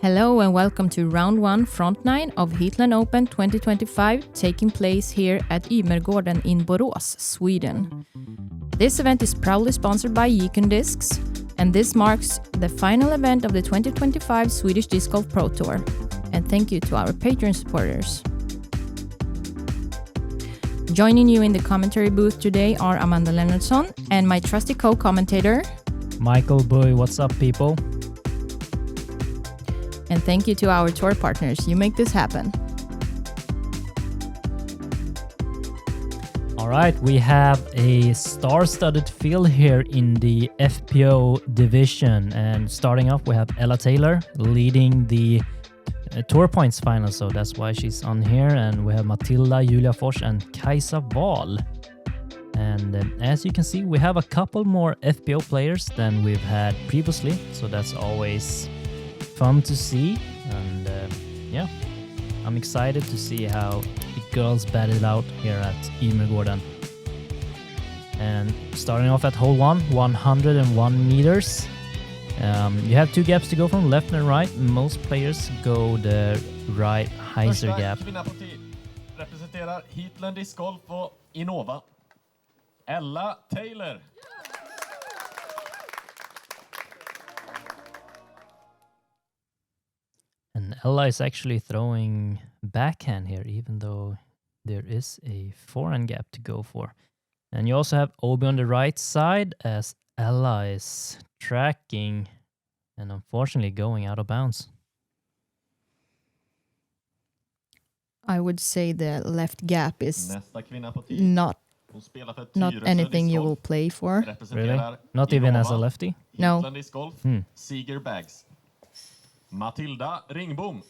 Hello and welcome to round 1 front 9 of Heatland Open 2025 taking place here at Ymergården in Borås, Sweden. This event is proudly sponsored by Yikon Discs, and this marks the final event of the 2025 Swedish Disc Golf Pro Tour. And thank you to our Patreon supporters. Joining you in the commentary booth today are Amanda Lennartsson and my trusty co-commentator Michael Boy. What's up, people? And thank you to our tour partners. You make this happen. All right, we have a star-studded field here in the FPO division. And starting off, we have Ella Tejler leading the Tour Points final, so that's why she's on here. And we have Matilda, Julia Fors, and Kajsa Wahl. And as you can see, we have a couple more FPO players than we've had previously, so that's always fun to see. And yeah, I'm excited to see how the girls battle out here at Ymergården. And starting off at hole 1, 101 meters. You have 2 gaps to go from, left and right. Most players go the right hyzer gap. Representerar Heatland Disc Golf och Innova. Ella Tejler. And Ella is actually throwing backhand here, even though there is a forehand gap to go for. And you also have Obi on the right side as Ella is tracking and unfortunately going out of bounds. I would say the left gap is not anything you will play for. Really? Not even as a lefty? No. Seeger Bags. Matilda Ringbom.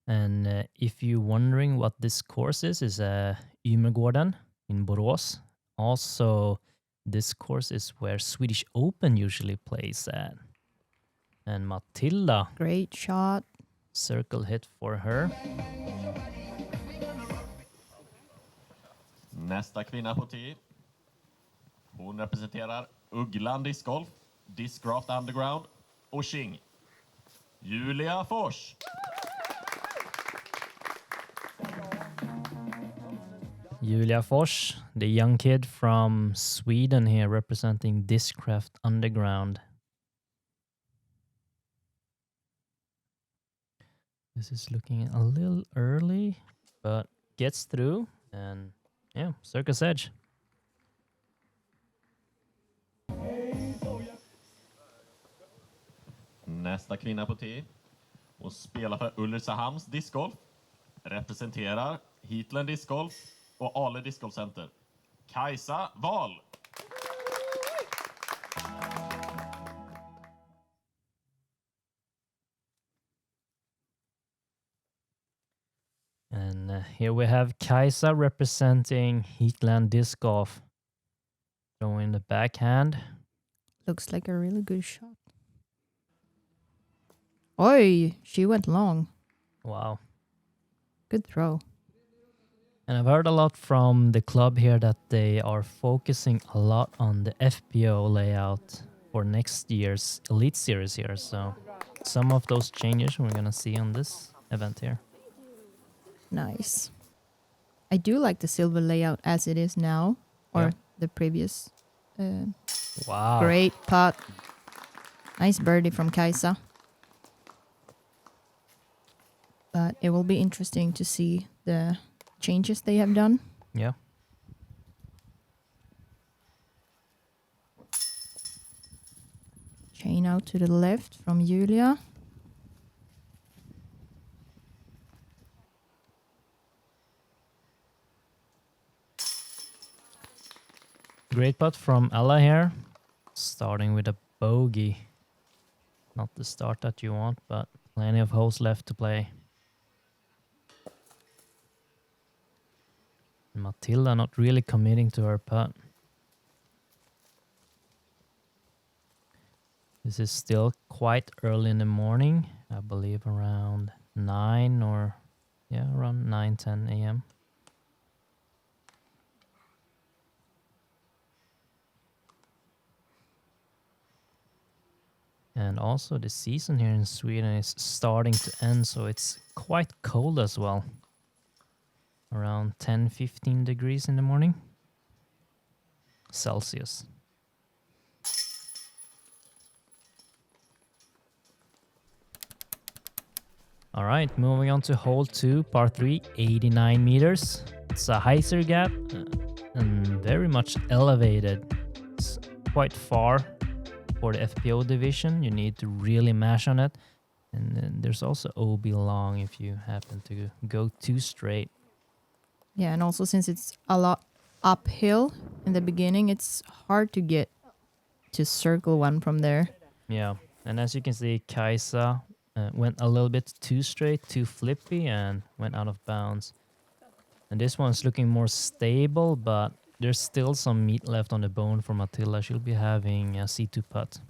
And if you're wondering what this course is Ymergården in Borås. Also, this course is where Swedish Open usually plays at. And Matilda. Great shot. Circle hit for her. Nästa kvinna på tee. Hon representerar Ugglan Disc Golf, Discraft Underground och King. Julia Fors. Julia Fors, the young kid from Sweden here representing Discraft Underground. This is looking a little early, but gets through. And yeah, circus edge. Nästa kvinna på tee. Och spelar för Ulricehamns discgolf. Representerar Heatland Disc Golf och Ale Disc Golf Center. Kajsa Wahl. And here we have Kajsa representing Heatland Disc Golf. Throwing the backhand. Looks like a really good shot. Oi, she went long. Wow. Good throw. And I've heard a lot from the club here that they are focusing a lot on the FPO layout for next year's Elite Series here. So some of those changes we're going to see on this event here. Nice. I do like the silver layout as it is now, or the previous. Wow. Great putt. Nice birdie from Kajsa. But it will be interesting to see the changes they have done. Yeah. Chain out to the left from Julia. Great putt from Ella here. Starting with a bogey. Not the start that you want, but plenty of holes left to play. Matilda not really committing to her putt. This is still quite early in the morning. I believe around 9 or around 9-10 a.m. And also the season here in Sweden is starting to end, so it's quite cold as well. Around 10-15 degrees in the morning. Celsius. All right, moving on to hole 2, par 3, 89 meters. It's a hyzer gap and very much elevated. It's quite far for the FPO division. You need to really mash on it. And then there's also OB long if you happen to go too straight. Yeah, and also since it's a lot uphill in the beginning, it's hard to get to circle one from there. Yeah, and as you can see, Kajsa went a little bit too straight, too flippy, and went out of bounds. And this one's looking more stable, but there's still some meat left on the bone for Matilda. She'll be having a C2 putt.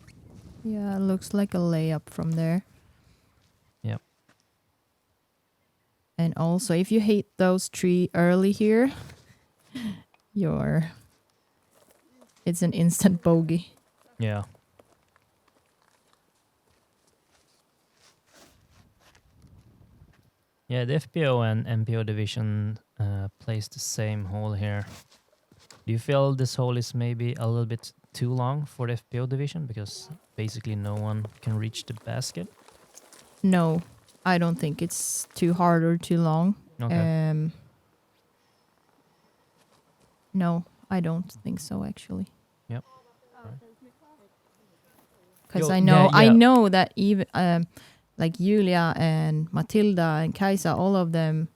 Yeah, it looks like a layup from there. Yep. And also, if you hit those three early here, it's an instant bogey. Yeah. Yeah, the FPO and MPO division plays the same hole here. Do you feel this hole is maybe a little bit too long for the FPO division because basically no one can reach the basket? No, I don't think it's too hard or too long. Okay. No, I don't think so actually. Yep. Because Yo, I know yeah, yeah. I know that even like Julia and Matilda and Kajsa, all of them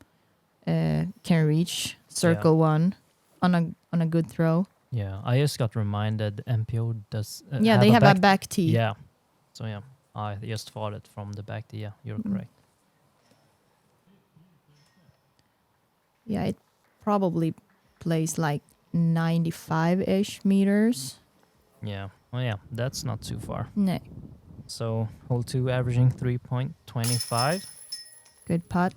can reach circle one on a good throw. Yeah, I just got reminded MPO does. Yeah, they have a back tee. Yeah, so yeah, I just thought it from the back tee. Yeah, you're correct. Yeah, it probably plays like 95-ish meters. Yeah, well, yeah, that's not too far. No, So hole 2 averaging 3.25. good putt.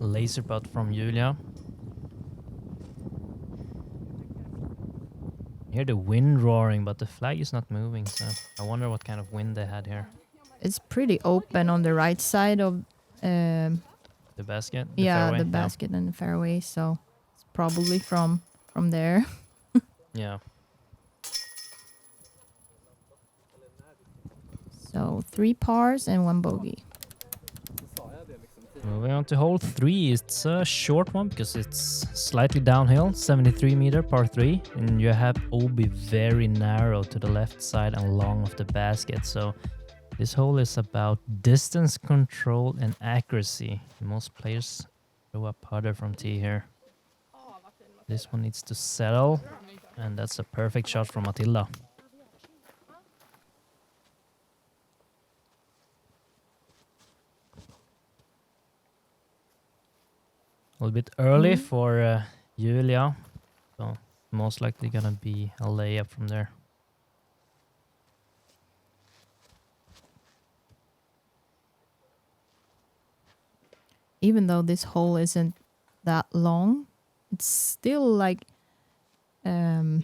Laser putt from Julia. You hear the wind roaring, but the flag is not moving, so I wonder what kind of wind they had here. It's pretty open on the right side of The basket? The fairway? the basket and the fairway, so it's probably from there. Yeah. So 3 pars and 1 bogey. Moving on to hole 3. It's a short one because it's slightly downhill, 73 meter par 3, and you have OB very narrow to the left side and long of the basket. So this hole is about distance control and accuracy. Most players throw a putter from tee here. This one needs to settle, and that's a perfect shot from Matilda. A little bit early for Julia, so most likely gonna be a layup from there. Even though this hole isn't that long, it's still like I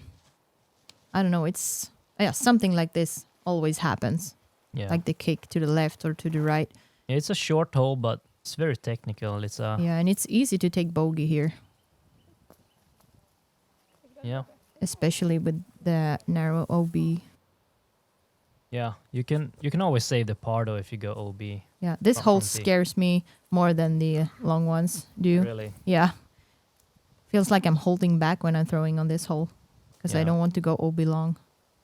don't know, it's something like this always happens. Yeah, Like the kick to the left or to the right. yeah, it's a short hole, but it's very technical. It's a Yeah, and it's easy to take bogey here, yeah. especially with the narrow OB. Yeah, you can always save the par though if you go OB. Yeah, this From hole tee. scares me more than the long ones do. Really? Yeah. Feels like I'm holding back when I'm throwing on this hole because I Yeah. don't want to go OB long.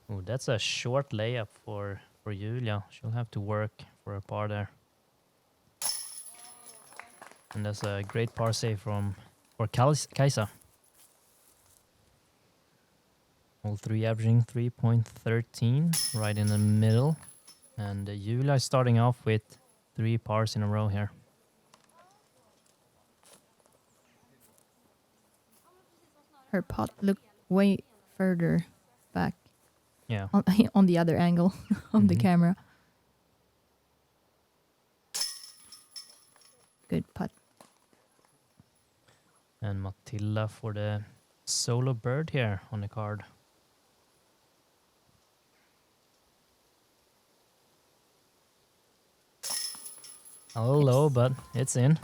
Oh, that's a short layup for Julia. She'll have to work for a par there. And that's a great par save for Kajsa. Hole 3 averaging 3.13, right in the middle. And Julia is starting off with 3 pars in a row here. Her putt looked way further back Yeah. on the other angle of the camera. Good putt. And Matilda for the solo bird here on the card. A little low, but it's in.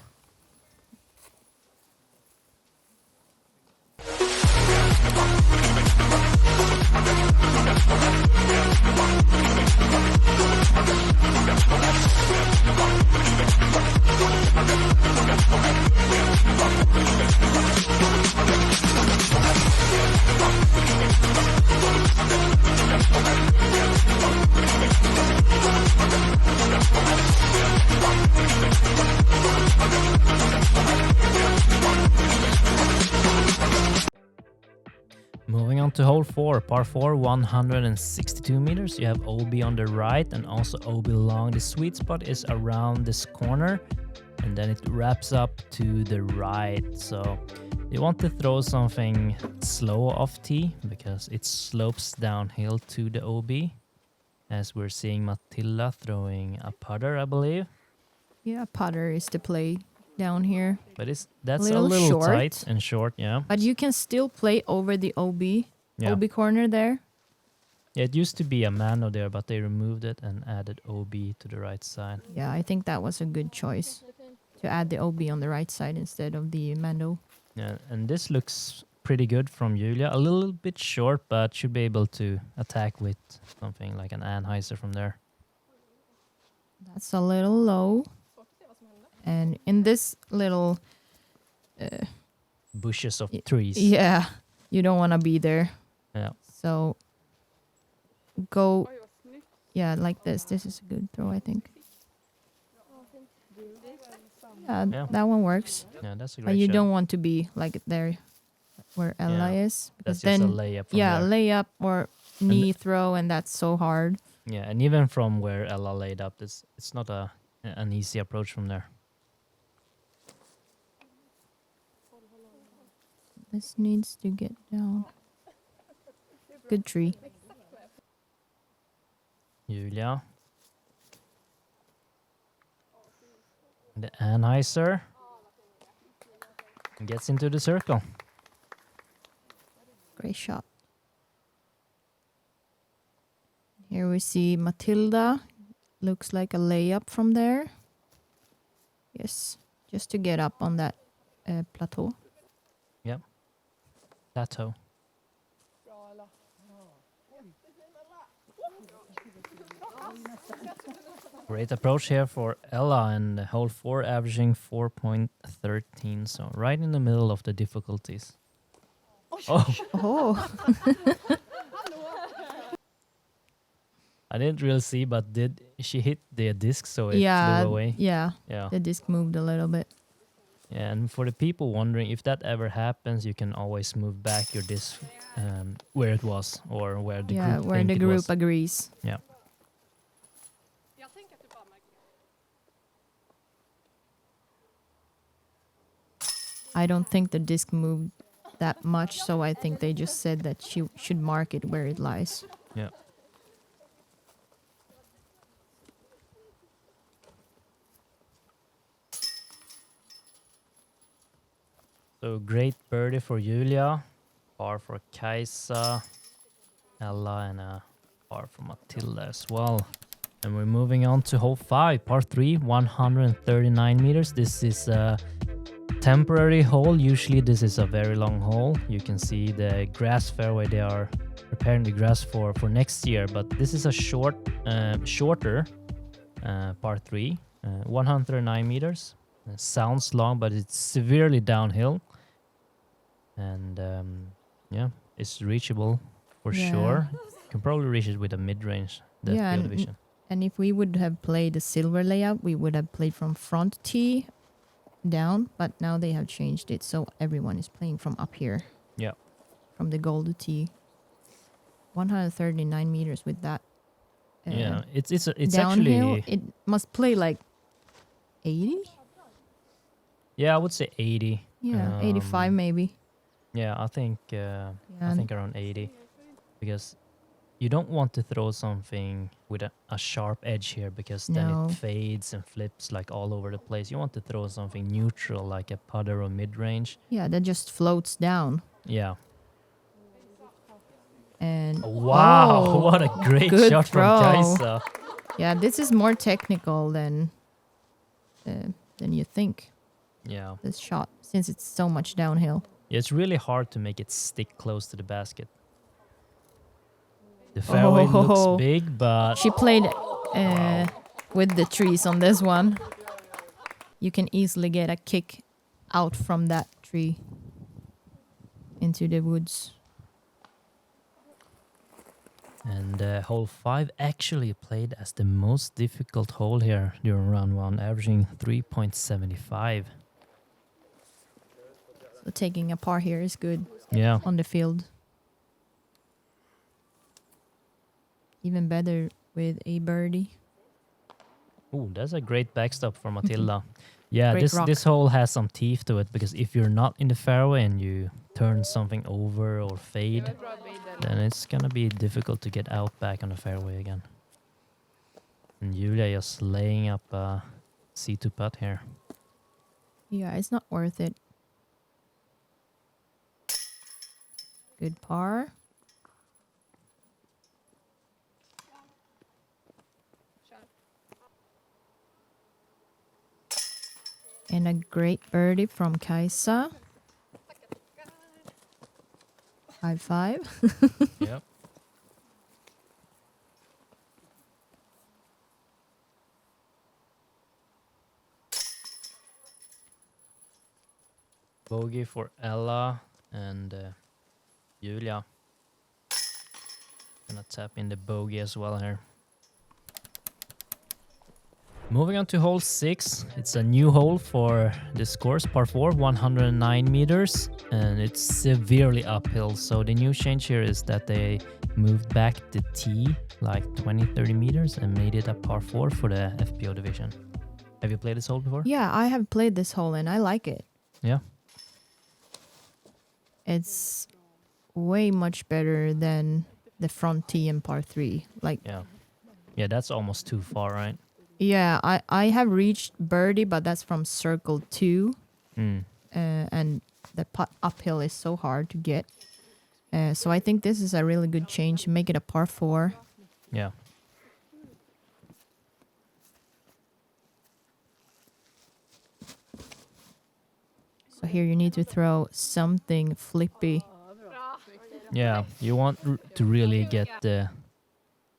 Moving on to hole 4, par 4, 162 meters. You have OB on the right and also OB long. The sweet spot is around this corner and then it wraps up to the right. So you want to throw something slow off tee because it slopes downhill to the OB. As we're seeing Matilda throwing a putter, I believe. Yeah, putter is the play down here. But that's a little short, tight and short, yeah. But you can still play over the OB corner there. Yeah, it used to be a mano there, but they removed it and added OB to the right side. Yeah, I think that was a good choice to add the OB on the right side instead of the mando. Yeah, and this looks pretty good from Julia. A little bit short, but should be able to attack with something like an Anheuser from there. That's a little low. And in this little bushes of trees. Yeah, you don't want to be there. Yeah. So go, yeah, like this. This is a good throw, I think. Yeah, that one works. Yeah, that's a great But you shot. don't want to be like there where Ella is. That's Because just a then, layup from yeah, there. layup or knee throw, and that's so hard. Yeah, and even from where Ella laid up, it's not an easy approach from there. This needs to get down. Good tree. Julia. The Anheuser gets into the circle. Great shot. Here we see Matilda. Looks like a layup from there. Yes, just to get up on that plateau. Yep. Plateau. Great approach here for Ella, and hole 4 averaging 4.13, so right in the middle of the difficulties. Oh, Oh, I didn't really see, but did she hit the disc so it yeah, flew away? yeah. Yeah. The disc moved a little bit. And for the people wondering, if that ever happens, you can always move back your disc where it was or where the Yeah, group where think the it group was. agrees. Yeah. I don't think the disc moved that much, so I think they just said that she should mark it where it lies. Yeah. So great birdie for Julia, par for Kajsa, Ella, and a par for Matilda as well. And we're moving on to hole 5, par 3, 139 meters. This is a temporary hole. Usually this is a very long hole. You can see the grass fairway. They are preparing the grass for next year, but this is a shorter par 3, 139 meters. Sounds long, but it's severely downhill. And yeah, it's reachable for sure. You can probably reach it with a mid-range FPO division. And if we would have played the silver layout, we would have played from front tee down, but now they have changed it, so everyone is playing from up here. Yeah. From the gold tee. 139 meters with that. Yeah, it's downhill, actually. it must play like 80. Yeah, I would say 80. Yeah, 85 maybe. Yeah, I think around 80, because you don't want to throw something with a sharp edge here, because then it fades and flips like all over the place. You want to throw something neutral, like a putter or mid-range. Yeah, that just floats down. Yeah. And wow, what a great good shot throw. from Kajsa. Yeah, this is more technical than than you think. Yeah. This shot, since it's so much downhill. It's really hard to make it stick close to the basket. The fairway looks big, but... She played with the trees on this one. You can easily get a kick out from that tree into the woods. And hole 5 actually played as the most difficult hole here during round 1, averaging 3.75. So taking a par here is good. Yeah. On the field. Even better with a birdie. Oh, that's a great backstop for Matilda. Yeah, Great this hole has some teeth to it, because if you're not in the fairway and you turn something over or fade, then it's gonna be difficult to get out back on the fairway again. And Julia just laying up a C2 putt here. Yeah, it's not worth it. Good par. And a great birdie from Kajsa. High five. Yep. Bogey for Ella and Julia. Gonna tap in the bogey as well here. Moving on to hole 6, it's a new hole for this course, par 4, 109 meters, and it's severely uphill. So the new change here is that they moved back the tee like 20-30 meters and made it a par 4 for the FPO division. Have you played this hole before? Yeah, I have played this hole and I like it. Yeah. It's way much better than the front tee in par 3. Like, yeah, that's almost too far, right? Yeah, I have reached birdie, but that's from circle 2. And the putt uphill is so hard to get. So I think this is a really good change. Make it a par 4. Yeah. So here you need to throw something flippy. Yeah, you want to really get the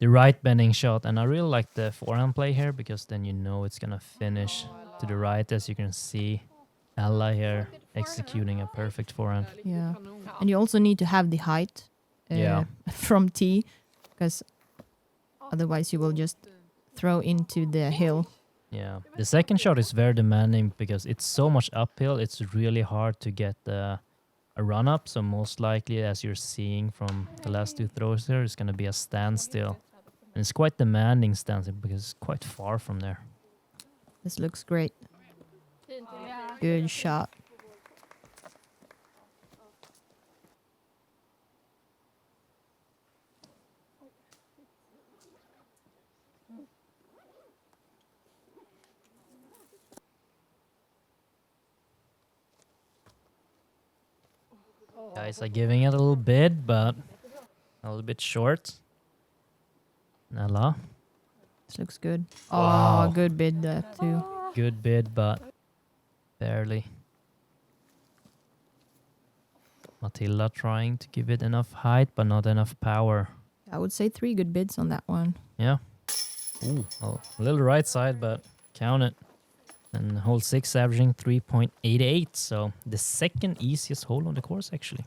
right bending shot, and I really like the forehand play here, because then you know it's gonna finish to the right, as you can see Ella here executing a perfect forehand. Yeah, and you also need to have the height from tee, because otherwise you will just throw into the hill. Yeah, the second shot is very demanding because it's so much uphill. It's really hard to get a run up, so most likely, as you're seeing from the last 2 throws here, it's gonna be a standstill. And it's quite demanding standstill because it's quite far from there. This looks great. Good shot. Guys are giving it a little bit, but a little bit short. Nella. This looks good. Wow. Oh, good bid that too. Good bid, but barely. Matilda trying to give it enough height, but not enough power. I would say 3 good bids on that one. Yeah. Ooh, a little right side, but count it. And hole 6 averaging 3.88, so the second easiest hole on the course, actually.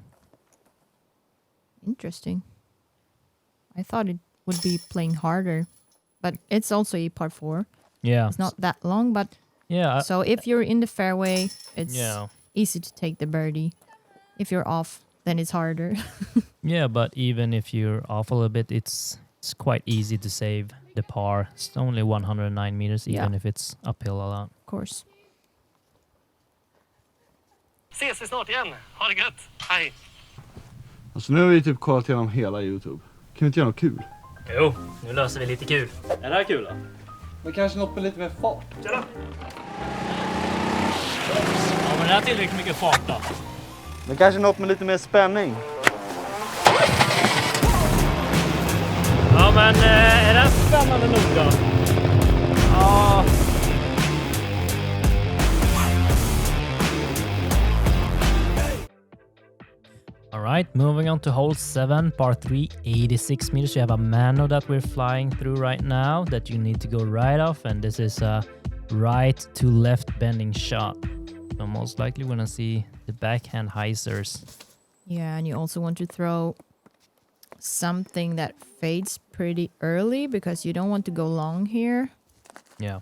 Interesting. I thought it would be playing harder, but it's also a par 4. Yeah. It's not that long, but yeah. So if you're in the fairway, it's Yeah. easy to take the birdie. If you're off, then it's harder. Yeah, but even if you're off a little bit, it's quite easy to save the par. It's only 109 meters, even if it's uphill a lot. Of course. Ses vi snart igen. Ha det gött. Hej. Alltså nu har vi typ kollat igenom hela YouTube. Kan vi inte göra något kul? Jo, nu löser vi lite kul. Är det här kul då? Men kanske något med lite mer fart. Tjena. Ja, men det här är tillräckligt mycket fart då. Men kanske något med lite mer spänning. Ja, men är det här spännande nog då? Ja. right, moving on to hole 7, par 3, 86 meters. You have a mano that we're flying through right now that you need to go right off, and this is a right to left bending shot. So most likely we're gonna see the backhand hyzers. Yeah, and you also want to throw something that fades pretty early because you don't want to go long here. Yeah.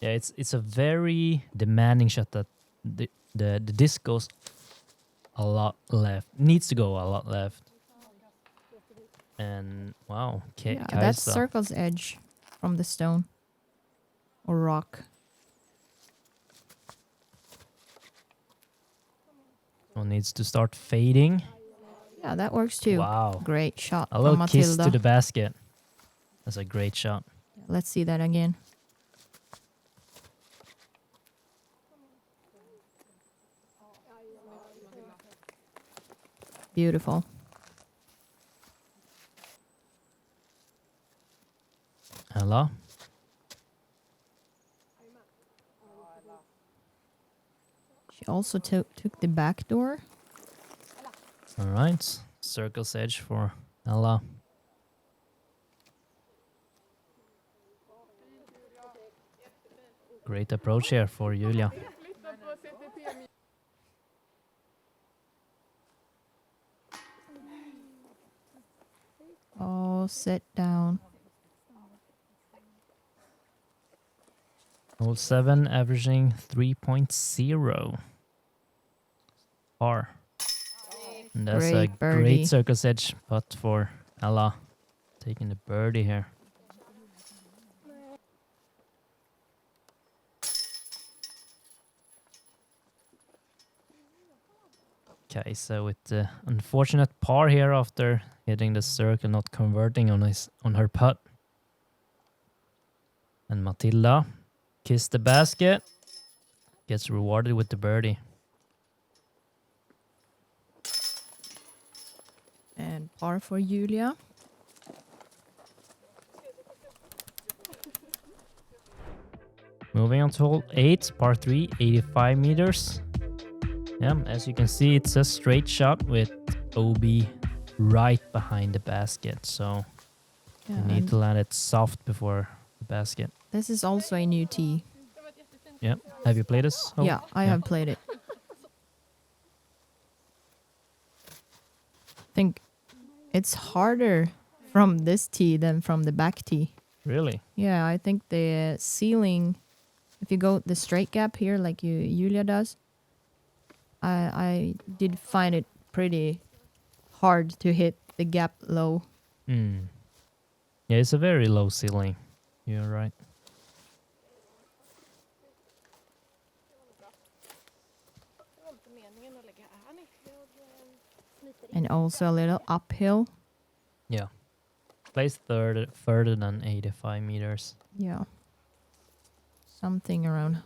Yeah, it's a very demanding shot that the disc goes a lot left. Needs to go a lot left. And wow, Yeah, that's Kajsa. circle's edge from the stone or rock. One needs to start fading. Yeah, that works too. Wow. Great shot A from little kiss Matilda. to the basket. That's a great shot. Let's see that again. Beautiful. Ella. She also took the back door. All right. Circle's edge for Ella. Great approach here for Julia. Oh, sit down. Hole 7 averaging 3.0. Par. And that's Great a birdie. great circle's edge putt for Ella. Taking the birdie here. Kajsa with the unfortunate par here after hitting the circle, not converting on her putt. And Matilda kissed the basket, gets rewarded with the birdie. And par for Julia. Moving on to hole 8, par 3, 85 meters. Yeah, as you can see, it's a straight shot with OB right behind the basket. So Yeah, you need to land it soft before the basket. this is also a new tee. Yeah. Have you played this? hole? Yeah, I have played it. I think it's harder from this tee than from the back tee. Really? Yeah, I think the ceiling, if you go the straight gap here like Julia does, I did find it pretty hard to hit the gap low. Mm. Yeah, it's a very low ceiling. You're right. And also a little uphill. Yeah. Placed further than 85 meters. Yeah. Something around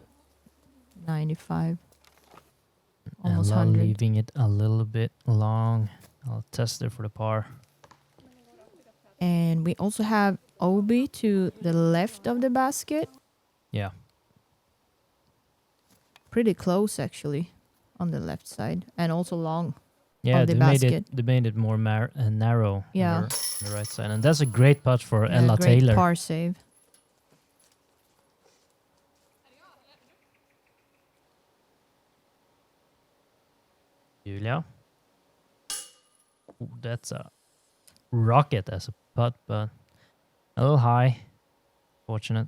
95. Almost Ella 100. leaving it a little bit long. I'll test it for the par. And we also have Obi to the left of the basket. Yeah. Pretty close actually on the left side. And also long. Yeah, Of the they made basket. it. They made it more narrow. Yeah. On the right side, and that's a great putt for Yeah, Ella great Tejler. par save. Julia. Ooh, that's a rocket as a putt, but a little high. Fortunate.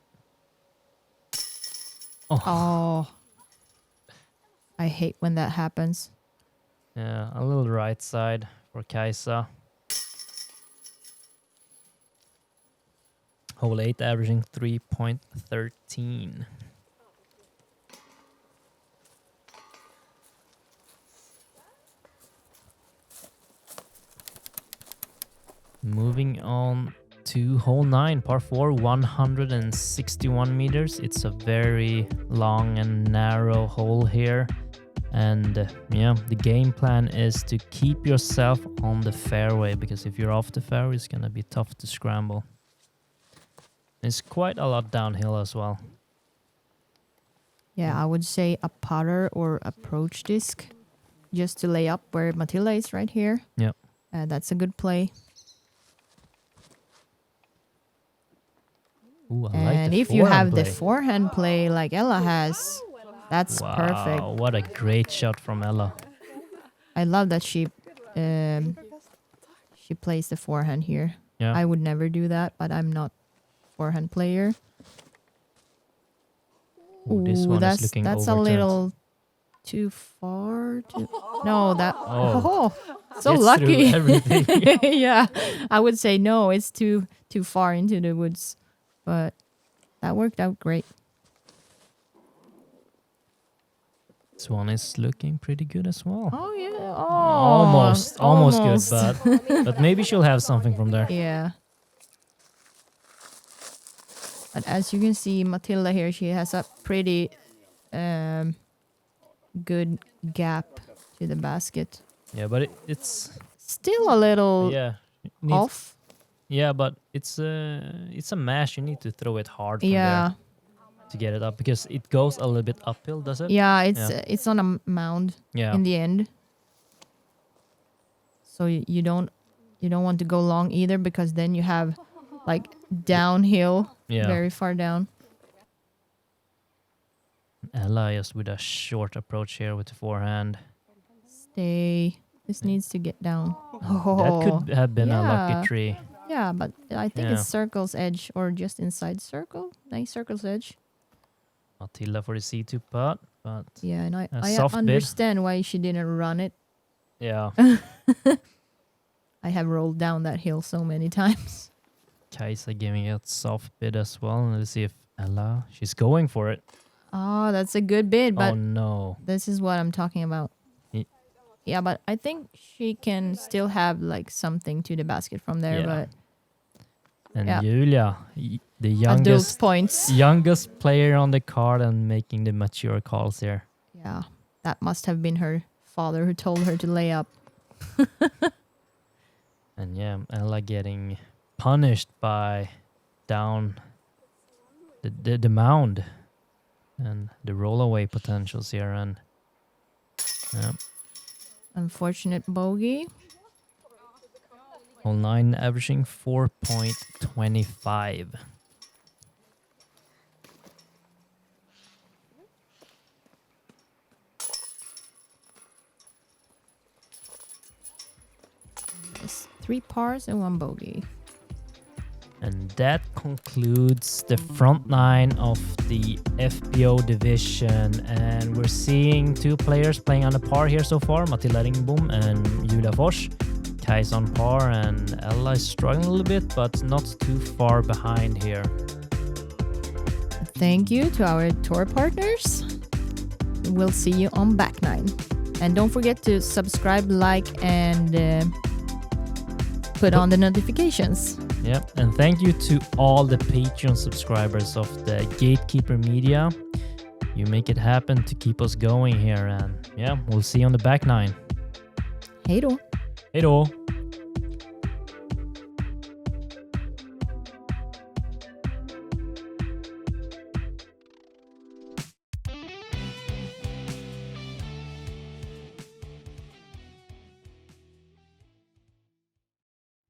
Oh, Oh. I hate when that happens. yeah, a little right side for Kajsa. Hole 8 averaging 3.13. Moving on to hole 9, par 4, 161 meters. It's a very long and narrow hole here. And yeah, the game plan is to keep yourself on the fairway, because if you're off the fairway, it's going to be tough to scramble. It's quite a lot downhill as well. Yeah, I would say a putter or approach disc just to lay up where Matilda is right here. Yep. That's a good play. Ooh, I like And the if you have forehand the play. forehand play like Ella has, that's Wow, perfect. what a great shot from Ella. I love that she plays the forehand here. Yeah. I would never do that, but I'm not forehand player. Ooh, this one is looking that's a overturned. little too far. No, that. Oh. So Gets lucky. through everything. Yeah, I would say no. It's too far into the woods, but that worked out great. This one is looking pretty good as well. Oh yeah. Almost good, but maybe she'll have something from there. Yeah. But as you can see, Matilda here, she has a pretty good gap to the basket. Yeah, but it's Still a little needs- off. Yeah, but it's a mash. You need to throw it hard from Yeah. there to get it up because it goes a little bit uphill, does it? Yeah, it's on a mound Yeah. in the end. So you don't want to go long either because then you have like downhill very far down. Ella just with a short approach here with the forehand. Stay. This needs to get down. That could have been a lucky tree. Yeah, but I think Yeah. it's circle's edge or just inside circle. Nice circle's edge. Matilda for the C2 putt, but Yeah, and A I soft bid. understand why she didn't run it. yeah, I have rolled down that hill so many times. Kajsa giving it soft bid as well. Let's see if Ella, she's going for it. Oh, that's a good bid, but Oh no. this is what I'm talking about. Ye- Yeah, but I think she can still have like something to the basket from there, Yeah. but And Yeah. Julia, the adult youngest points. youngest player on the card and making the mature calls here. Yeah, that must have been her father who told her to lay up. And yeah, Ella getting punished by down the mound and the rollaway potentials here. And yeah, Unfortunate bogey. hole 9 averaging 4.25. Yes, 3 pars and 1 bogey. And that concludes the front 9 of the FPO division. And we're seeing 2 players playing on the par here so far, Matilda Ringbom and Julia Fors. Kajsa on par and Ella is struggling a little bit, but not too far behind here. Thank you to our tour partners. We'll see you on back 9. And don't forget to subscribe, like, and put on the notifications. Yep, and thank you to all the Patreon subscribers of the Gatekeeper Media. You make it happen to keep us going here, and yeah, we'll see you on the back 9. Hej då! Hej då!